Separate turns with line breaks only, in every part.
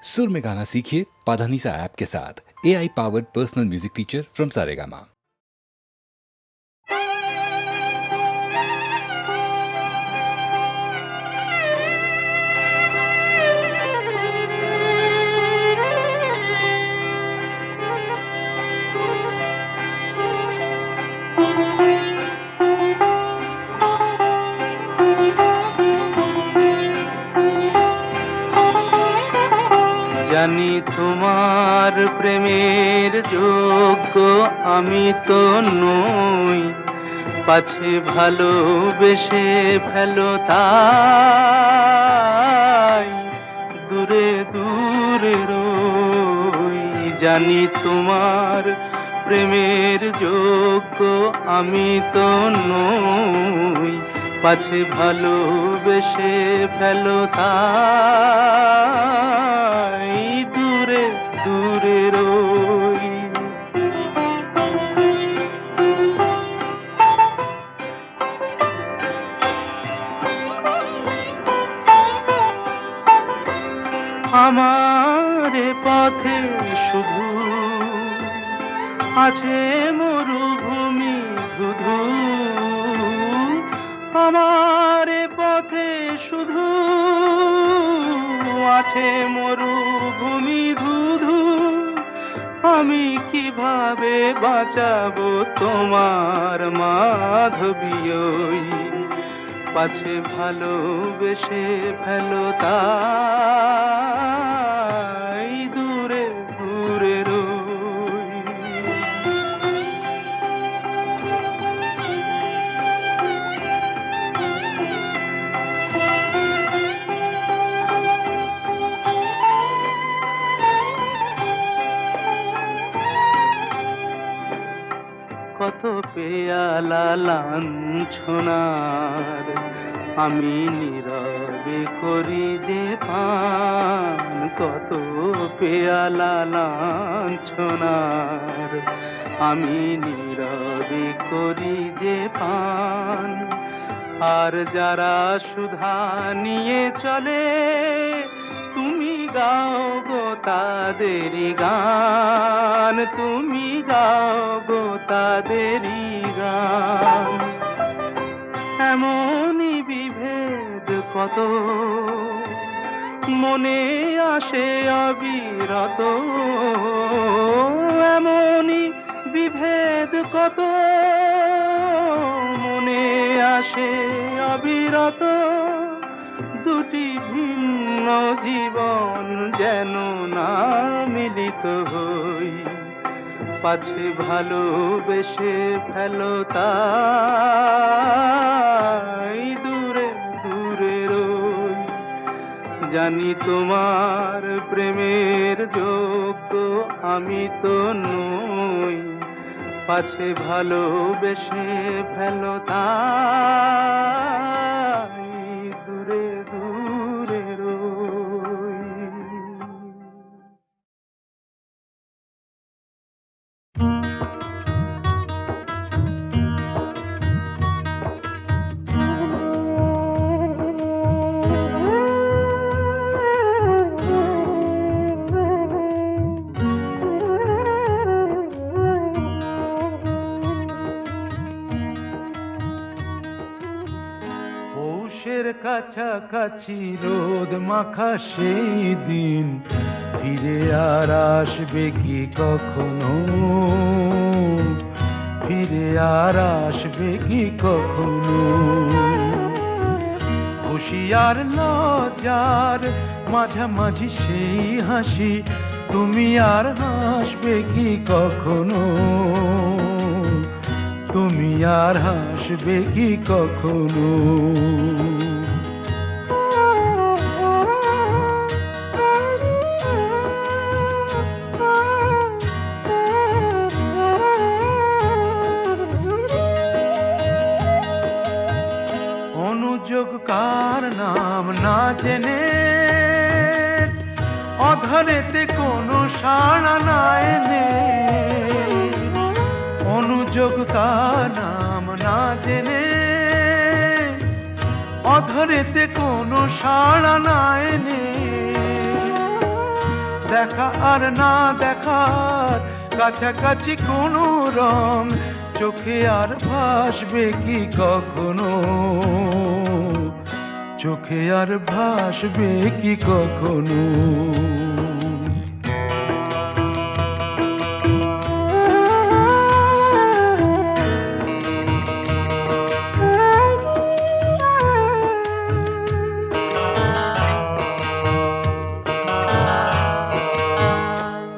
सुर में गाना सीखिए पाधानीसा ऐप के साथ। AI powered personal music teacher from Saregama.
জানি তোমার প্রেমের যোগ্য আমি তো নই, পাছে ভালোবেসে ফেলো তাই দূরে দূরে রই। জানি তোমার প্রেমের যোগ্য আমি তো নই, পাছে ভালোবেসে ফেলো তাই দূরে দূরে রই। আমার পথে শুধু আছে মরুভূমি ধুধু, আমার পথে শুধু আছে মরুভূমি ধুধু। আমি কিভাবে বাঁচাবো তোমার মাধবীয়, পাছে ভালোবেসে ফেলো তাই দূরে দূরে রই। কত পেয়ালা লাঞ্ছনার আমি নীরবে করি যে পান, কত পেয়ালা লাঞ্ছনার আমি নীরবে করি যে পান। আর যারা সুধা নিয়ে চলে তুমি গাও গো তাদেরই গান, তুমি গাও গো তাদেরই গান। এমনই বিভেদ কত মনে আসে অবিরত, এমনই বিভেদ কত মনে আসে অবিরত। দুটি ভিন্ন জীবন যেন না মিলিত হই, পাছে ভালোবেসে ফেলো তাই দূরে দূরে রই। জানি তোমার প্রেমের যোগ্য আমি তো নই, পাছে ভালোবেসে ফেলো তাই দূরে দূরে রই। কাছাকাছি রোদ মাখা সেই দিন ফিরে আর আসবে কি কখনো, ফিরে আর আসবে কি কখনো। খুশি আর লজ্জার মাঝামাঝি সেই হাসি তুমি আর হাসবে কি কখনো, তুমি আর হাসবে কি কখনো। অনুযোগ কার নাম না জেনে অধরেতে কোনো সাড়া না এনে, অনুযোগ কার নাম না জেনে অধরেতে কোনো সাড়া না এনে দেখা আর না দেখার কাছাকাছি কোনো রং চোখে আর ভাসবে কি কখনো, চোখে আর ভাসবে কি কখনো।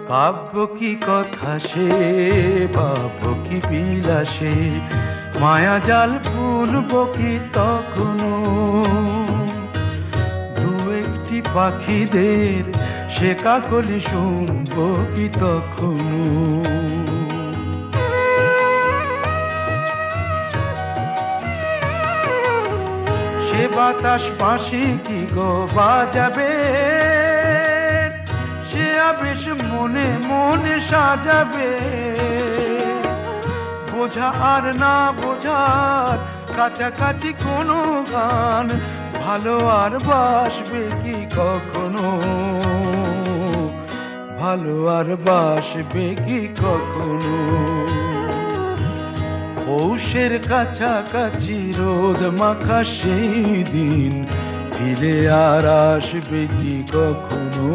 কাব্য কি কথা সে, ভাব কি বিলাসে, মায়া জাল বুনবো কি তখনো, দু একটি পাখিদের সে কাকলি শুনবো কি তখনো। সে বাতাস পাশে কি গো বাজাবে, সে আবেশ মনে মনে সাজাবে, বোঝা আর না বোঝার কাছাকাছি কোনো গান ভালো আর বাসবে কি কখনো, ভালো আর বাসবে কি কখনো। পৌষের কাছাকাছি রোদ মাখা সেই দিন ফিরে আর আসবে কি কখনো,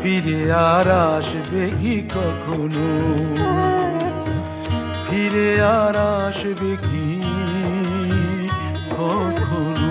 ফিরে আর আসবে কি কখনো, ফিরে আর আসবে কি কখনো।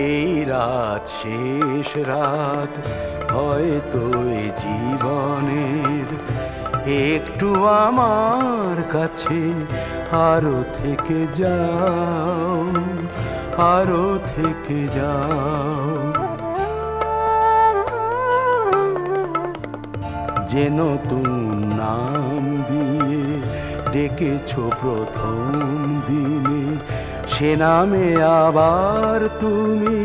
এই রাত শেষ রাত হয়তো এই জীবনের, একটু আমার কাছে আরো থেকে যাও, আরো থেকে যাও। যে নতুন নাম দিয়ে ডেকেছো প্রথম দিনে, সে নামে আবার তুমি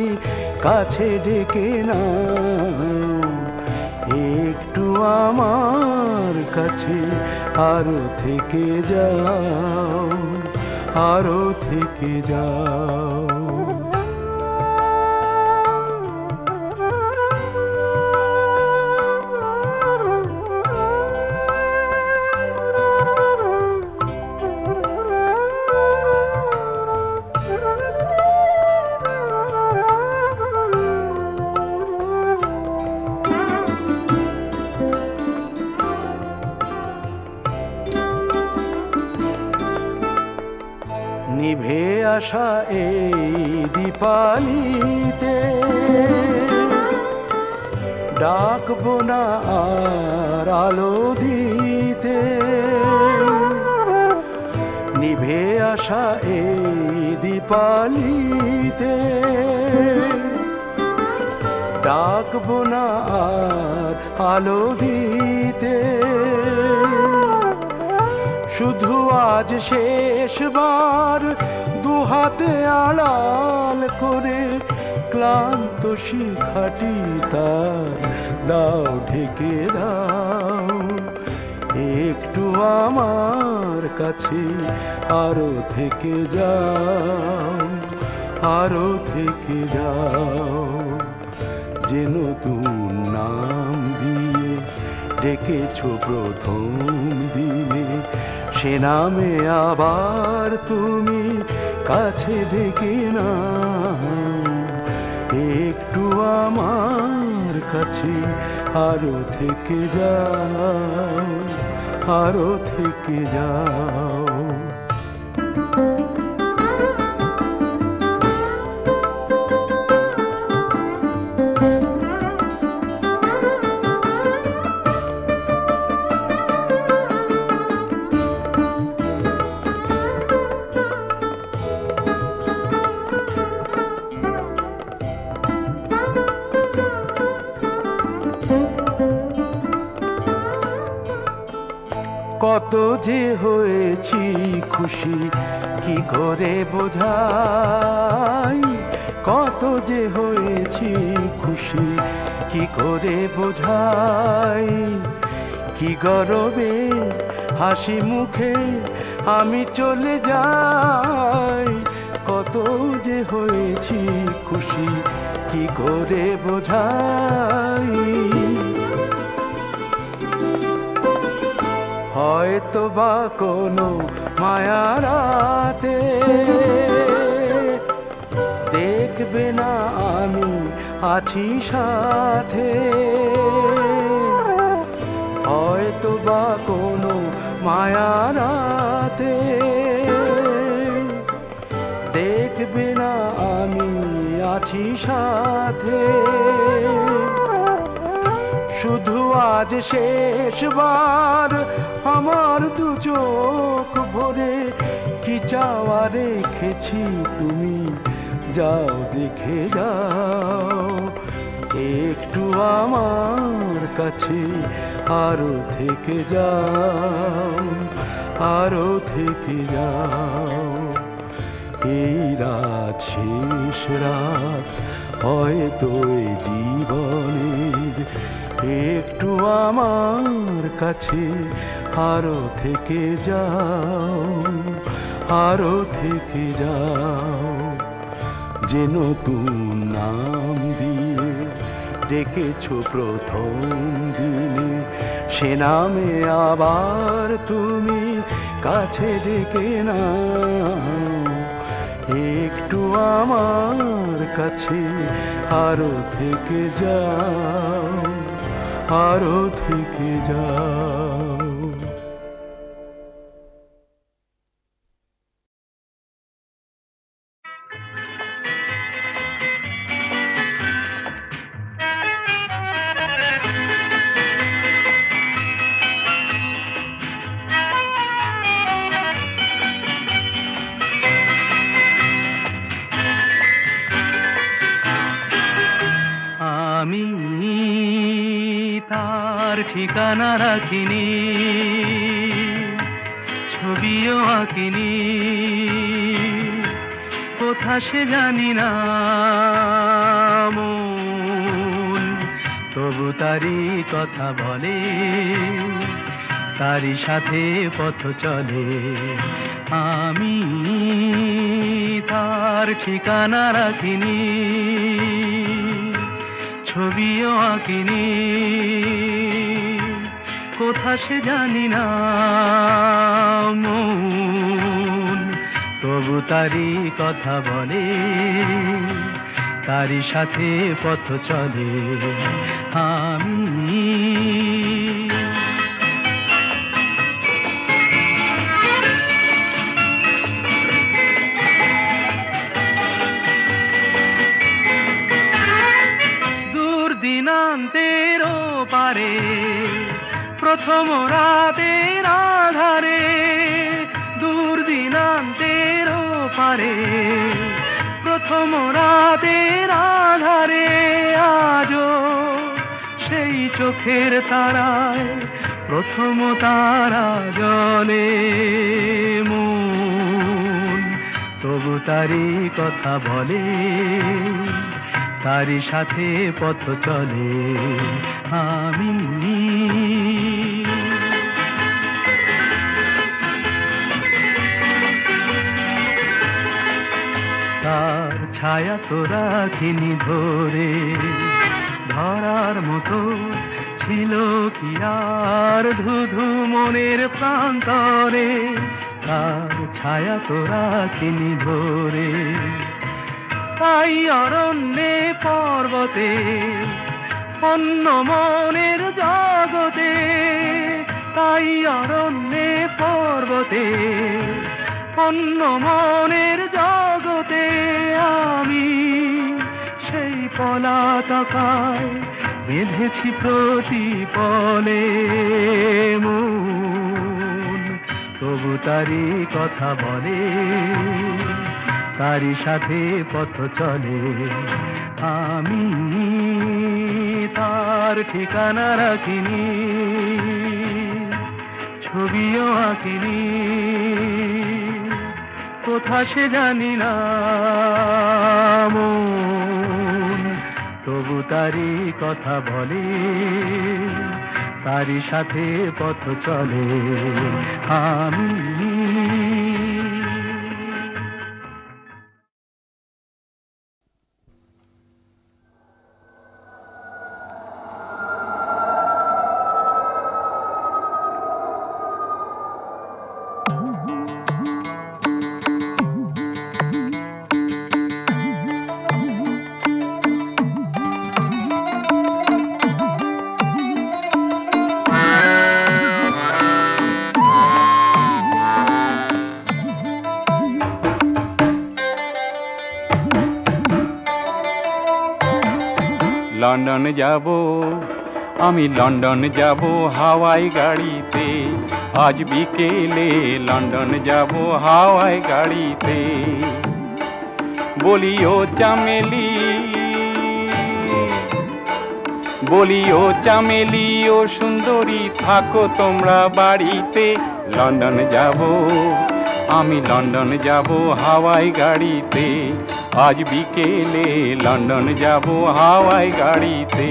কাছে ডেকে নাও, একটু আমার কাছে আরো থেকে যাও, আরো থেকে যাও। নিভে আসা এই দীপালিতে ডাকবো না আর আলো দিতে, নিভে আসা এই দীপালিতে ডাকবো না আর আলো দিতে। শুধু আজ শেষবার দুহাতে আড়াল করে ক্লান্ত শিখাটি তার দাও ঢেকে দাও, একটু আমার কাছে আরো থেকে যাও, আরো থেকে যাও। যে নতুন নাম দিয়ে ডেকেছো প্রথম দিনে, সে নামে আবার তুমি কাছে ডেকে নাও, একটু আমার কাছে আরো থেকে যাও, আরো থেকে যাও। কত যে হয়েছি খুশি কি করে বোঝাই, কত যে হয়েছি খুশি কি করে বোঝাই। কি গরবে হাসি মুখে আমি চলে যাই, কত যে হয়েছি খুশি কি করে বোঝাই। হয়তো বা কোনো মায়ারাতে দেখবে না আমি আছি সাথে, হয়তো বা কোনো মায়ারাতে দেখবে না আমি আছি সাথে। শুধু আজ শেষবার আমার দু চোখ ভরে কি চাওয়া রেখেছি তুমি যাও দেখে যাও, একটু আমার কাছে আরো থেকে যাও, আরো থেকে যাও। এই রাত শেষ রাত হয়তো এই জীবনের, একটু আমার কাছে আরো থেকে যাও, আরো থেকে যাও। যে নতুন নাম দিয়ে ডেকেছো প্রথম দিনে, সে নামে আবার তুমি কাছে ডেকে নাও, একটু আমার কাছে আরো থেকে যাও, আরো থেকে যাও। আমি তার ঠিকানা রাখিনি, ছবিও আঁকিনি, কোথা সে জানি না মন, তবু তারই কথা বলে, তারই সাথে পথ চলে। আমি তার ঠিকানা রাখিনি, ছবিও আঁকিনি, কোথা সে জানি না মন, তবু তারই কথা বলে, তারই সাথে পথ চলে। আমি দিনান্তের পারে প্রথম রাতের আধারে, দূর দিনান্তের পারে প্রথম রাতের আধারে, আজও সেই চোখের তারায় প্রথম তারা জ্বলে মন, তবু তারই কথা বলে, তারই সাথে পথ চলে। আমি তার ছায়া তো রাখিনি ধরে, ধরার মতো ছিল কি আর ধুধু মনের প্রান্তরে, তার ছায়া তো রাখিনি ধরে। তাই অরণ্যে পর্বতে অন্য মনের জগতে, তাই অরণ্যে পর্বতে অন্য মনের জগতে, আমি সেই পলাতকায় বেঁধেছি প্রতিপলে মন, তবু তারই কথা বলে, তারই সাথে পথ চলে। আমি তার ঠিকানা রাখিনি, ছবিও আঁকিনি, কোথা সে জানি না মন, তবু তারি কথা বলে, তারি সাথে পথ চলে আমি।
লন্ডন যাব, আমি লন্ডন যাব হাওয়াই গাড়িতে, আজ বিকেলে লন্ডন যাব হাওয়াই গাড়িতে। বলি ও চামেলি, বলি ও চামেলি ও সুন্দরী থাকো তোমরা বাড়িতে। লন্ডন যাব, আমি লন্ডন যাব হাওয়াই গাড়িতে, আজ বিকেলে লন্ডন যাব হাওয়াই গাড়িতে।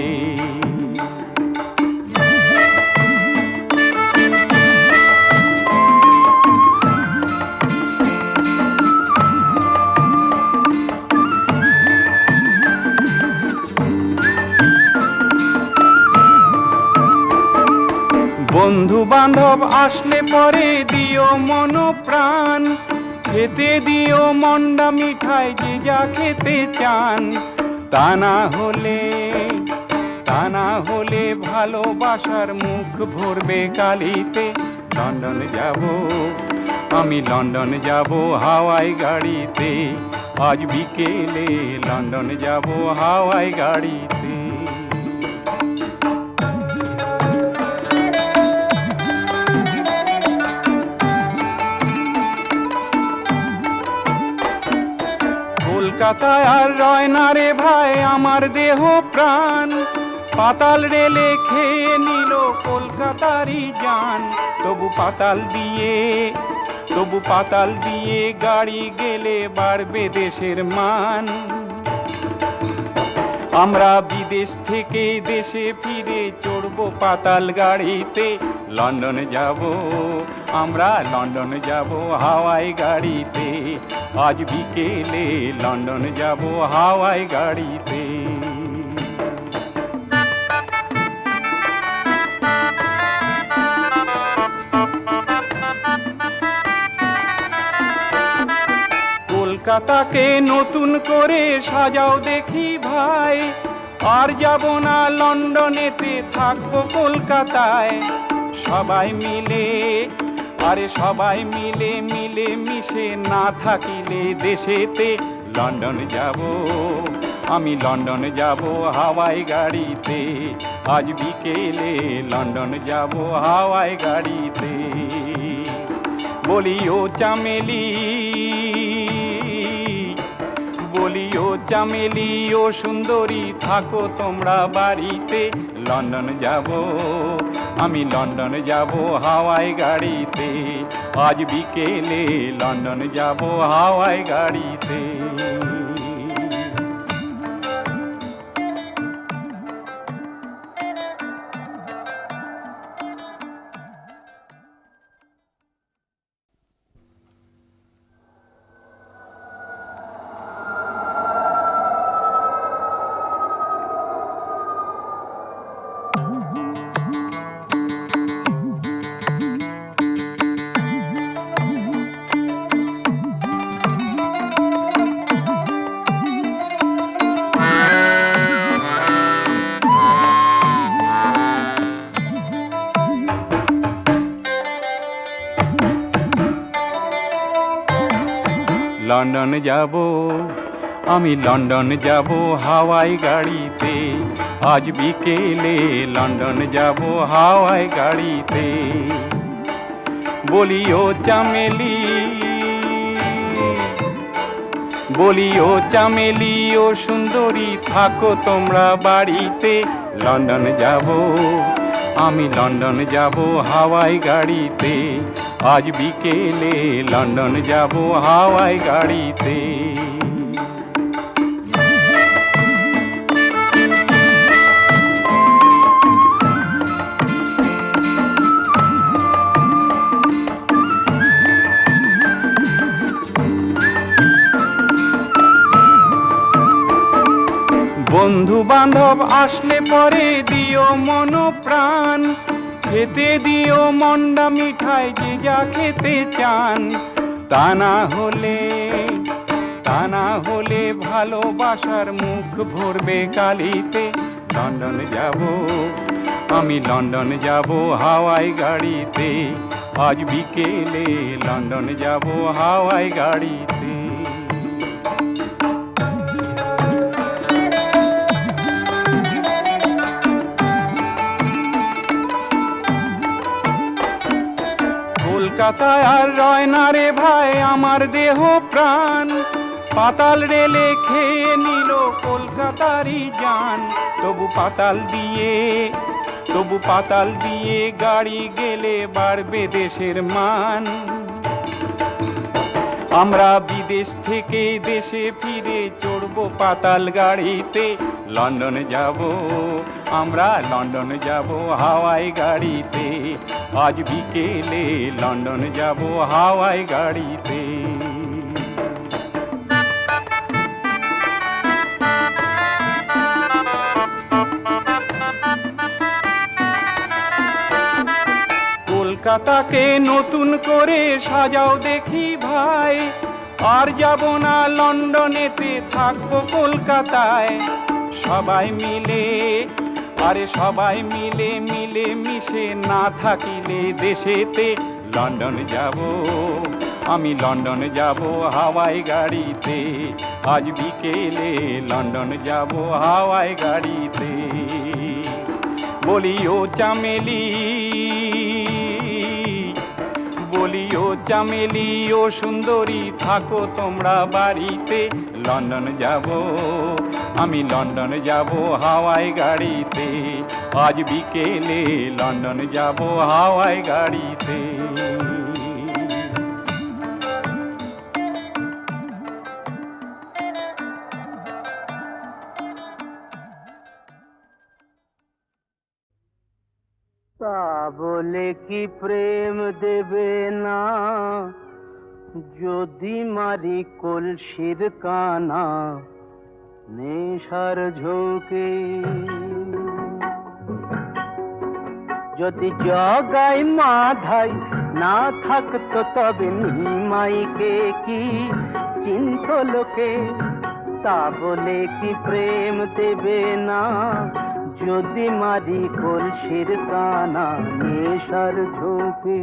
বন্ধু বান্ধব আসলে পরে দিও মন প্রাণ, খেতে দিও মন্ডা মিঠাই যে যা খেতে চান। তা না হলে ভালোবাসার মুখ ভরবে কালিতে। লন্ডন যাব, আমি লন্ডন যাব হাওয়াই গাড়িতে, আজ বিকেলে লন্ডন যাব হাওয়াই গাড়িতে। কলকাতায় আর রয় না রে ভাই আমার দেহ প্রাণ, পাতাল রেলে খেয়ে নিল কলকাতারই জান। তবু পাতাল দিয়ে গাড়ি গেলে বাড়বে দেশের মান। আমরা বিদেশ থেকে দেশে ফিরে চড়বো পাতাল গাড়িতে। লন্ডন যাব, আমরা লন্ডন যাব হাওয়াই গাড়িতে, আজ বিকেলে লন্ডন যাব হাওয়াই গাড়িতে। কলকাতাকে নতুন করে সাজাও দেখি ভাই, আর যাব না লন্ডনেতে থাকবো কলকাতায়। সবাই মিলে মিশে না থাকিলে দেশেতে। লন্ডন যাব, আমি লন্ডন যাব হাওয়াই গাড়িতে, আজ বিকেলে লন্ডন যাব হাওয়াই গাড়িতে। বলি ও চামেলি, বলি ও চামেলি ও সুন্দরী থাকো তোমরা বাড়িতে। লন্ডন যাব, আমি লন্ডন যাব হাওয়াই গাড়িতে, আজ বিকেলে লন্ডন যাব হাওয়াই গাড়িতে। লন্ডন যাব, আমি লন্ডন যাব হাওয়াই গাড়িতে, আজ বিকেলে লন্ডন যাব হাওয়াই গাড়িতে। বলি ও চামেলি, বলি ও চামেলি ও সুন্দরী থাকো তোমরা বাড়িতে। লন্ডন যাব, আমি লন্ডন যাব হাওয়াই গাড়িতে, আজ বিকেলে লন্ডন যাব হাওয়াই গাড়িতে। বন্ধু বান্ধব আসলে পরে দিও মন প্রাণ, খেতে দিও মন্ডা মিঠাই যে যা খেতে চান। তা না হলে ভালোবাসার মুখ ভরবে কালিতে। লন্ডন যাব, আমি লন্ডন যাব হাওয়াই গাড়িতে, আজ বিকেলে লন্ডন যাব হাওয়াই গাড়িতে। কলকাতায় আর রয় না রে ভাই আমার দেহ প্রাণ, পাতাল রেলে খেয়ে নিল কলকাতারই জান। তবু পাতাল দিয়ে গাড়ি গেলে বাড়বে দেশের মান। আমরা বিদেশ থেকে দেশে ফিরে চড়বো পাতাল গাড়িতে। লন্ডন যাব, আমরা লন্ডন যাব হাওয়াই গাড়িতে, আজ বিকেলে লন্ডন যাব হাওয়াই গাড়িতে। কলকাতাকে নতুন করে সাজাও দেখি ভাই, আর যাব না লন্ডনেতে, থাকবো কলকাতায়। সবাই মিলে মিশে না থাকিলে দেশেতে। লন্ডন যাব, আমি লন্ডন যাব হাওয়াই গাড়িতে, আজ বিকেলে লন্ডন যাব হাওয়াই গাড়িতে। বলিও চামেলি ও সুন্দরী থাকো তোমরা বাড়িতে। লন্ডন যাব, আমি লন্ডন যাব হাওয়াই গাড়িতে, আজ বিকেলে লন্ডন যাব হাওয়াই গাড়িতে।
তা বলে কি প্রেম দেবে না, যদি মারি কলসির কানা নেশার ঝোঁকে। যদি জগাই মাধাই না থাকতো তবে নিমাইকে কি চিন্ত লোকে। তা বলে কি প্রেম দেবে না, যদি মারি কলসির কানা নেশার ঝোঁকে।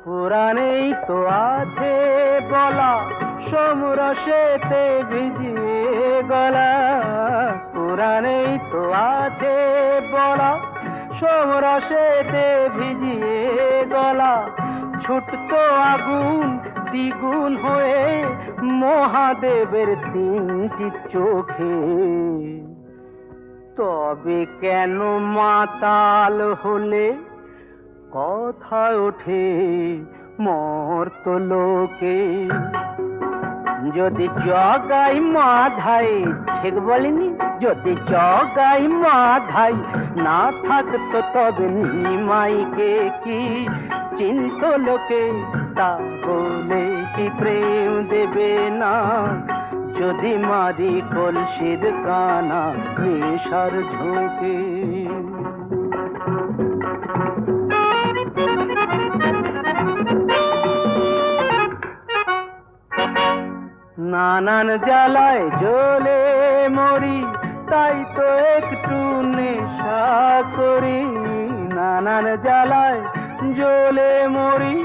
পুরাণেই তো আছে বলা, সমরসেতে ভিজিয়ে গলা। পুরাণেই তো আছে বলা, সমরসেতে ভিজিয়ে গলা। ছুটতো আগুন দ্বিগুণ হয়ে মহাদেবের তিনটি চোখে। তবে কেন মাতাল হলে কথা ওঠে মর্তলোকে। যদি জগাই মাধাই, ঠিক বলিনি, যদি জগাই মাধাই না থাকতো তবে নিমাইকে কি চিন্ত লোকে। তা বলে কি প্রেম দেবে না, যদি মারি কলসির কানা নেশার ঝোঁকে। নানান জ্বালায় জ্বলে মরি, তাই তো একটু নেশা করি। নানান জ্বালায় জ্বলে মরি,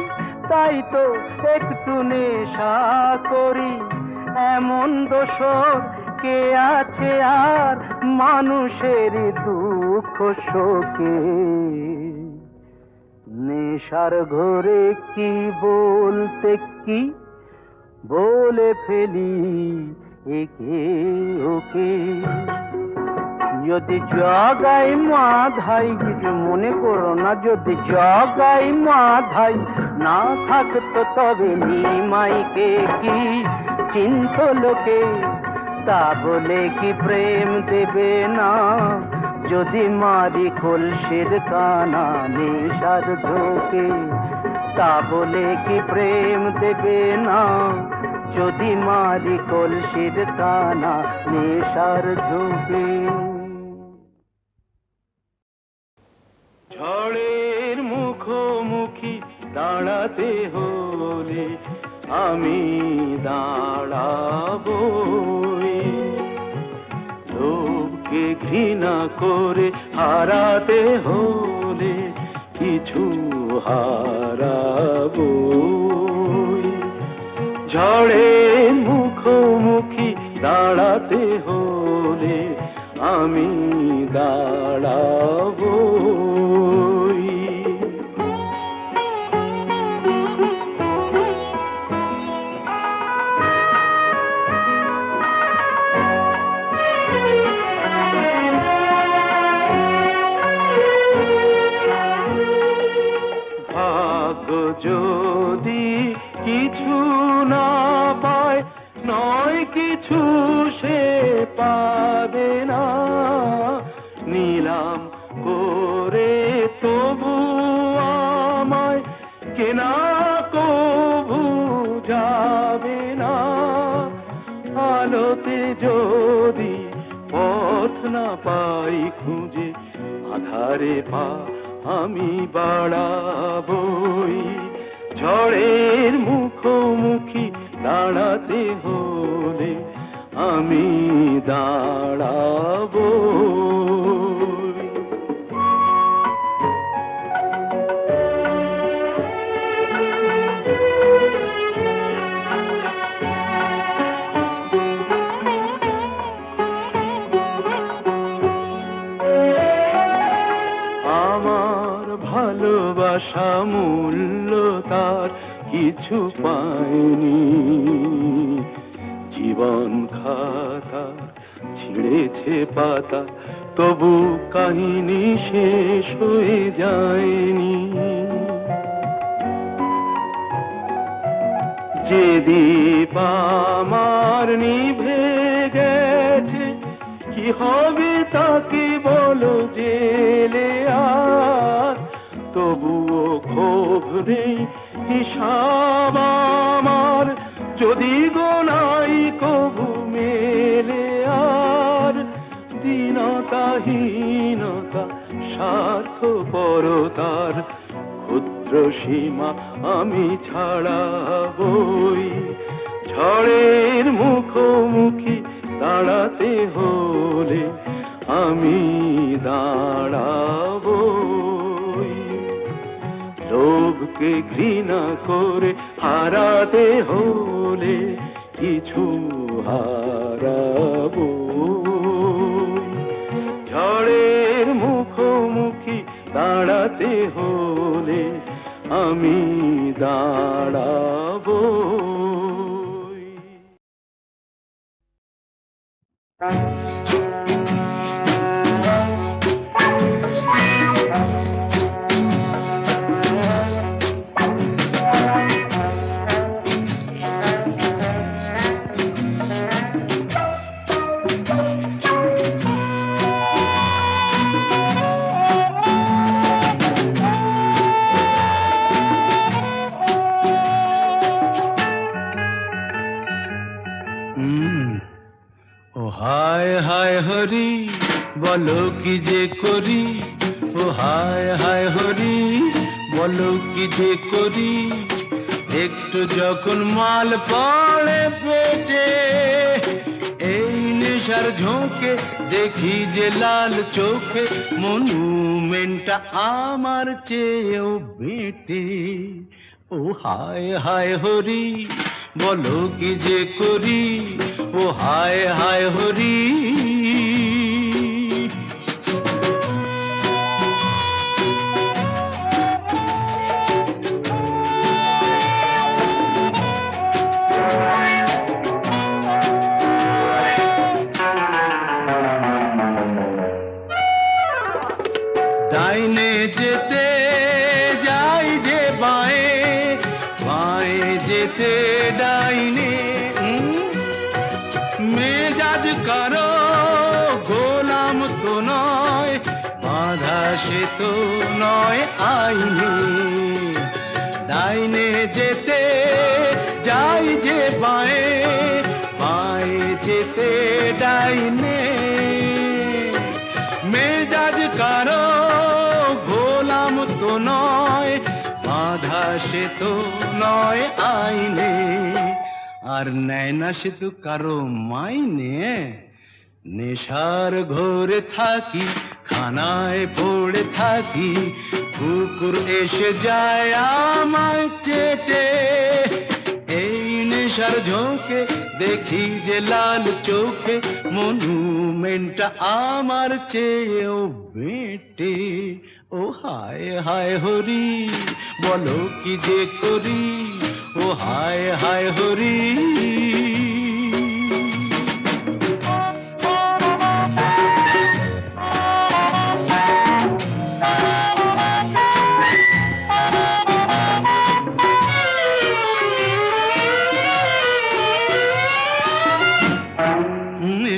তাই তো একটু নেশা করি। এমন দোষর কে আছে আর মানুষের দুঃখ শোকে? নেশার ঘরে কি বলতে কি বলে ফেলি একে ওকে। যদি জগাই মাধাই, কিছু মনে করো না, যদি জগাই মাধাই না থাকতো তবে নিমাইকে কি চিন্ত লোকে? তা বলে কি প্রেম দেবে না? যদি মারি কলসির কানা নেশার ঝোঁকে, তা বলে কি প্রেম দেবে না? যদি মারি কলসির কানা নেশার ঝোঁকে। ঝড়ের মুখোমুখি দাঁড়াতে হলে আমি দাঁড়াবো, লোককে ঘৃণা করে হারাতে হলে কিছু হারাবো। ঝড়ের মুখোমুখি দাঁড়াতে হলে আমি দাঁড়াবো। যদি কিছু না পায়, নয় কিছু সে পাবে না, নিলাম করে তবু আমায় কেনা কবু যাবে না। আলোতে যদি পথ না পাই খুঁজে, আধারে পা আমি বাড়াবই। ঝড়ের মুখোমুখি দাঁড়াতে হলে আমি দাঁড়াবো। ভালোবাসা মূল্য তার কিছু পায়নি, জীবন খাতা ছিঁড়েছে পাতা, তবু কাহিনী শেষ হয়ে যায়নি। যে দীপ আমার নিভে গেছে, কি হবে তাকে বলো জেলে আর? তবুও ক্ষোভ নেই হিসাব আমার, যদি গোনাই কবু মেলে আর। দীনতাহীনতা স্বার্থপরতার ক্ষুদ্র সীমা আমি ছাড়াবই। ঝড়ের মুখোমুখি দাঁড়াতে হলে আমি দাঁড়াবো। লোভকে ঘৃণা করে হারাতে হলে কিছু হারাবো। ঝড়ের মুখোমুখি দাঁড়াতে হলে আমি দাঁড়াবো। হায় হায় হরি বলো কি যে করি, ও হায় হায় হরি বলো কি যে করি। একটু যখন মাল পড়ে পেটে, এই নেশার ঝোঁকে দেখি যে লাল চোখে, মনুমেন্টটা আমার চেয়েও বেটে। ও হায় হায় হরি বলো কি যে করি, ও ও হায় হায় হরি। ডাইনে যেতে যাই যে বাঁয়ে, বাঁয়ে যেতে ডাইনে, মেজাজ কারো গোলাম তো নয়, বাঁধা সে তো নয় আইনে। ডাইনে যেতে যাই যে বাঁয়ে, বাঁয়ে যেতে ডাইনে, মেজাজ কারো গোলাম তো নয়, বাঁধা সে তো নয় আইনে। আর নেয় না সে তো কারো মাইনে। নেশার ঘোরে থাকি, খানায় পড়ে থাকি, কুকুর এসে যায় আমায় চেটে। এই নেশার ঝোঁকে দেখি যে লাল চোখে, মনুমেন্টটা আমার চেয়েও বেটে। ও হায় হায় হরি, বলো কি যে করি, ও হায় হায় হরি।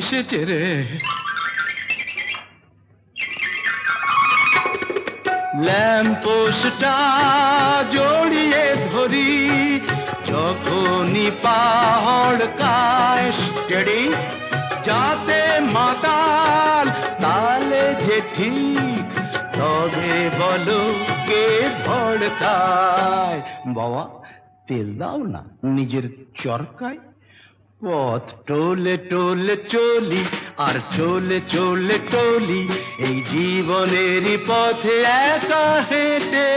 এসেছে রে। ল্যাম্পোস্টটা জড়িয়ে ধরি, যখনই পাহাড় কায় স্টেডি, যাতে মাতাল তালে যে ঠিক, তবে বলো কে ভড়কায়। বাবা তেল দাও না নিজের চরকায়। পথ টোলে টোলে চলি, আর চলে চলে টলি, এই জীবনেরই পথে একা হেঁটে।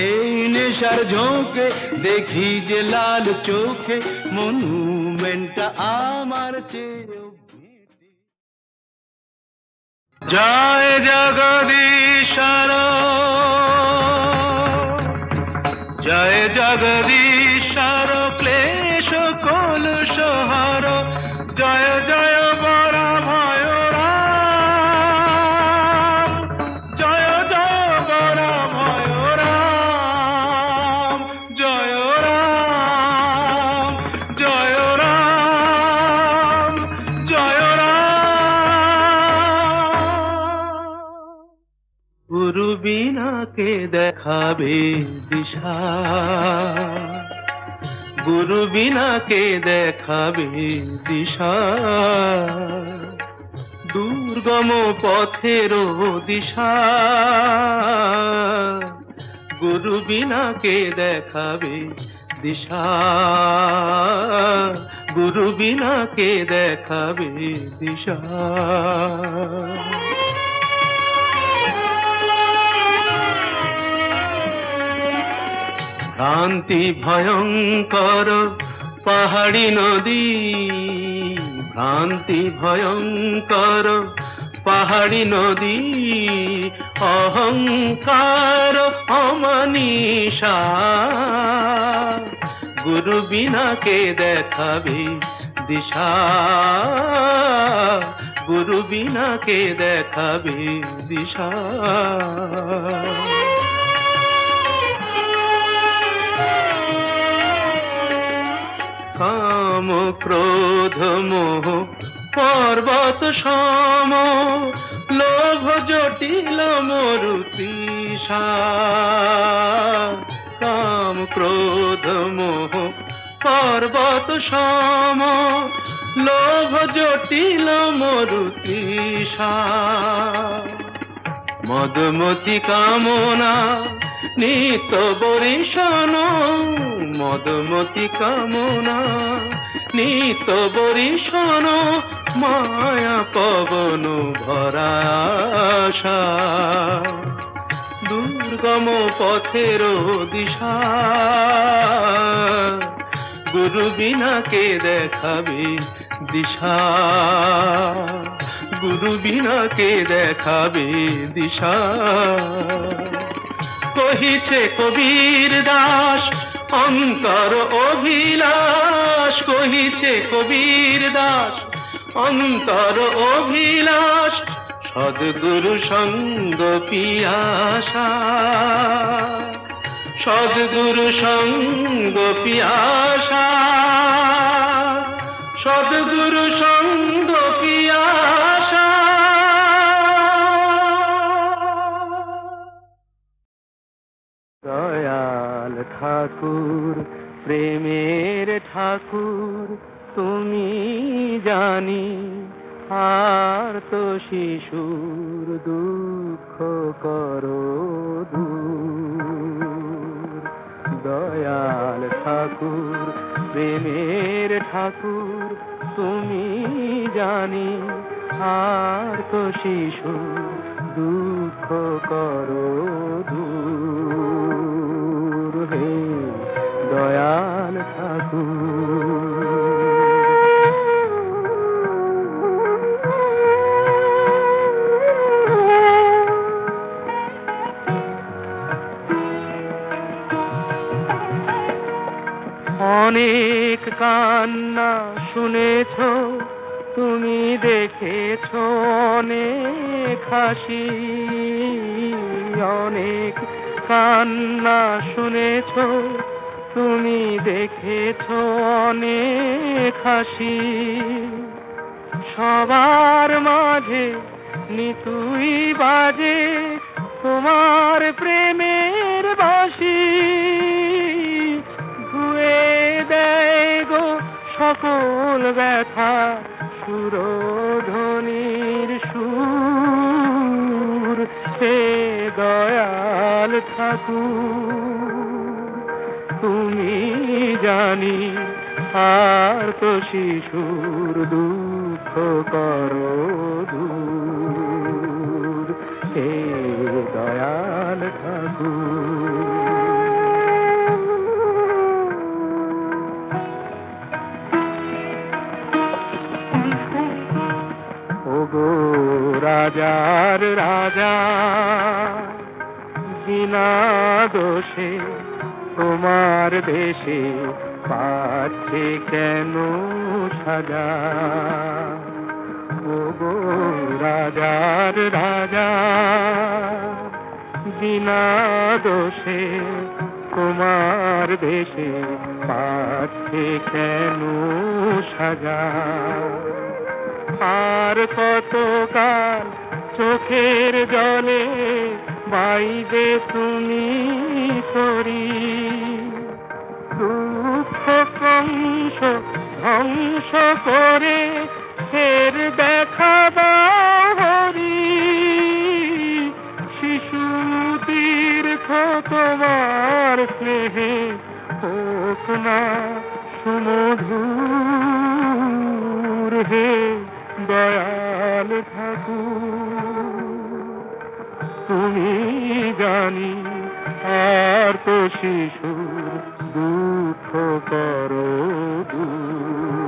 এই নেশার ঝোঁকে দেখি যে লাল চোখে, মনুমেন্টটা আমার চেয়েও বেটে। জয় জগদীশ্বর, জয় জগদীশ্বর, ক্লেশ কলুষ হর, জয় জয় বর ভয় রাম, জয় জয় বর ভয় রাম, জয় রাম, জয় রাম, জয় রাম। গুরু বিনাকে দেখাবে দিশা, গুরু বিনাকে দেখাবে দিশা, দুর্গম পথের দিশা। গুরু বিনাকে দেখাবে দিশা, গুরু বিনাকে দেখাবে দিশা। ভ্রান্তি ভয়ঙ্কর পাহাড়ি নদী, ভ্রান্তি ভয়ঙ্কর পাহাড়ি নদী, অহংকার অমনীষা, গুরু বিনাকে দেখাবে দিশা, গুরু বিনাকে দেখাবে দিশা। কাম ক্রোধ মোহ পর্বত সম, লোভ জটিল মরু তৃষা। কাম ক্রোধ মোহ পর্বত সম, লোভ জটিল মরু তৃষা। মদমতি কামনা নিত বরিশন, মদমতি কামনা নিত বরিশন, মায়া পবন ভরাশা। দুর্গম পথের দিশা, গুরু বিনা কে দেখাবে দিশা, গুরু বিনা কে দেখাবে দিশা। কহিছে কবীর দাস অন্তর অভিলাষ, কহিছে কবীর দাস অন্তর অভিলাষ, সদ্গুরু সঙ্গ পিয়াসা, সদ্গুরু সঙ্গ পিয়াসা, সদ্গুরু সঙ্গ পিয়াসা। দয়াল ঠাকুর প্রেমের ঠাকুর তুমি জানি, আর তো শিশুর দুঃখ করো দূর। দয়াল ঠাকুর প্রেমের ঠাকুর তুমি জানি, আর তো শিশুর দুঃখ করো দূর। হে দয়াল ঠাকুর। অনেক কান্না শুনেছ তুমি, দেখেছ অনেক হাসি, অনেক কান্না শুনেছ তুমি, দেখেছ অনেক হাসি। সবার মাঝে নিতুই বাজে তোমার প্রেমের বাঁশি, ধুয়ে দেয় গো সকল ব্যথা সুরধ্বনির সুর। হে দয়াল ঠাকুর তুমি জানি, আর তো শিশুর দুঃখ করো দূর। হে দয়াল ঠাকুর। ওগো রাজার রাজা, বিনা দোষে তোমার দেশে পাচ্ছে কেন সাজা। ওগো রাজার রাজা, বিনা দোষে তোমার দেশে পাচ্ছে কেন সাজা। আর কতকাল চোখের জলে বাইবে তুমি করি, দুঃখ কংস ধ্বংস করে ফের দেখা দাও হরি। শিশু তীর্থ তোমার স্নেহে হোক না সুমধুর। হে দয়াল ঠাকুর তুমি জানি, আর তো শিশুর দুঃখ করো দূর।